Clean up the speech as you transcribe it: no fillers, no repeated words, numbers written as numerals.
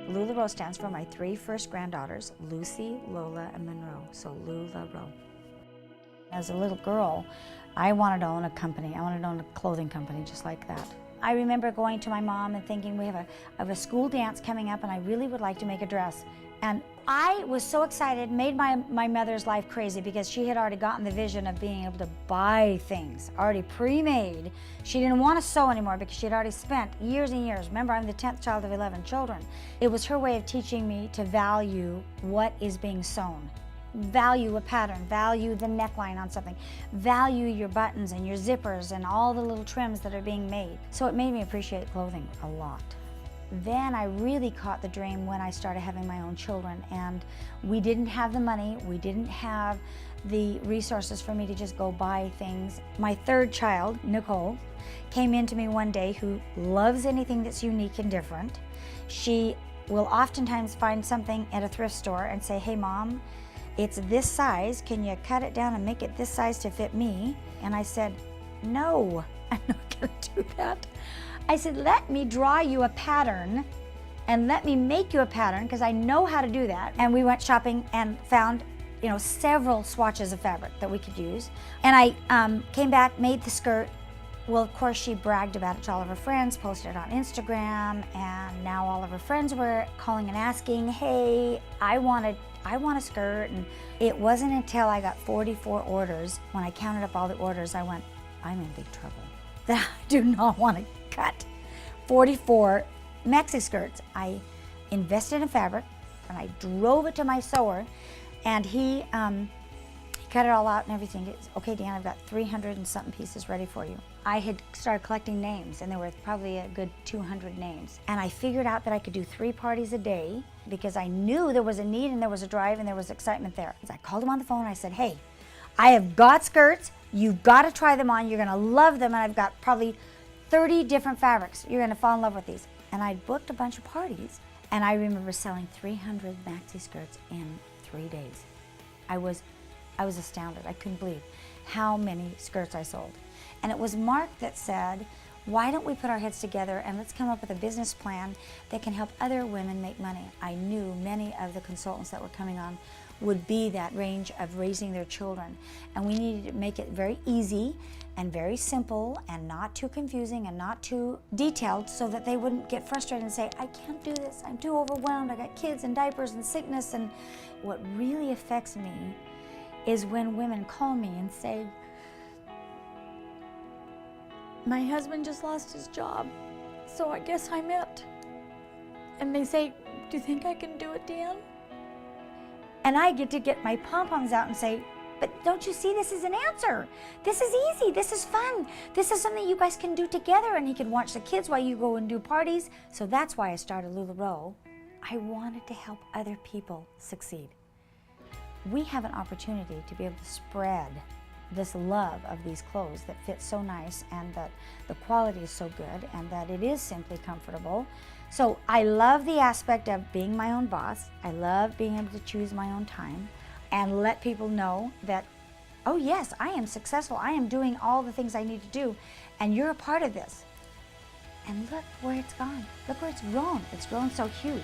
LulaRoe stands for my 3 first granddaughters, Lucy, Lola, and Monroe, so LulaRoe. As a little girl, I wanted to own a company. I wanted to own a clothing company just like that. I remember going to my mom and thinking, we have a school dance coming up and I really would like to make a dress. And I was so excited, made my mother's life crazy because she had already gotten the vision of being able to buy things already pre-made. She didn't want to sew anymore because she had already spent years and years. Remember, I'm the 10th child of 11 children. It was her way of teaching me to value what is being sewn. Value a pattern, value the neckline on something, value your buttons and your zippers and all the little trims that are being made. So it made me appreciate clothing a lot. Then I really caught the dream when I started having my own children, and we didn't have the money, we didn't have the resources for me to just go buy things. My third child, Nicole, came into me one day who loves anything that's unique and different. She will oftentimes find something at a thrift store and say, hey Mom, it's this size, can you cut it down and make it this size to fit me? And I said, no, I'm not gonna do that. I said, let me draw you a pattern and let me make you a pattern because I know how to do that. And we went shopping and found, several swatches of fabric that we could use. And I came back, made the skirt. Well, of course, she bragged about it to all of her friends, posted it on Instagram, and now all of her friends were calling and asking, hey, I want a skirt. And it wasn't until I got 44 orders, when I counted up all the orders, I went, I'm in big trouble. That I do not want to cut 44 maxi skirts. I invested in fabric and I drove it to my sewer, and he cut it all out and everything. It's, okay, Dan, I've got 300 and something pieces ready for you. I had started collecting names, and there were probably a good 200 names. And I figured out that I could do 3 parties a day because I knew there was a need and there was a drive and there was excitement there. So I called him on the phone and I said, hey, I have got skirts. You've got to try them on. You're going to love them. And I've got probably 30 different fabrics. You're going to fall in love with these. And I booked a bunch of parties. And I remember selling 300 maxi skirts in 3 days. I was astounded. I couldn't believe how many skirts I sold. And it was Mark that said, why don't we put our heads together and let's come up with a business plan that can help other women make money. I knew many of the consultants that were coming on would be that range of raising their children. And we needed to make it very easy and very simple and not too confusing and not too detailed so that they wouldn't get frustrated and say, I can't do this, I'm too overwhelmed, I got kids and diapers and sickness. And what really affects me is when women call me and say, my husband just lost his job, so I guess I'm it. And they say, do you think I can do it, Deanne? And I get to get my pom-poms out and say, but don't you see this is an answer? This is easy, this is fun. This is something you guys can do together, and he can watch the kids while you go and do parties. So that's why I started LulaRoe. I wanted to help other people succeed. We have an opportunity to be able to spread this love of these clothes that fit so nice and that the quality is so good and that it is simply comfortable. So I love the aspect of being my own boss. I love being able to choose my own time and let people know that, oh yes, I am successful. I am doing all the things I need to do, and you're a part of this. And look where it's gone. Look where it's grown. It's grown so huge.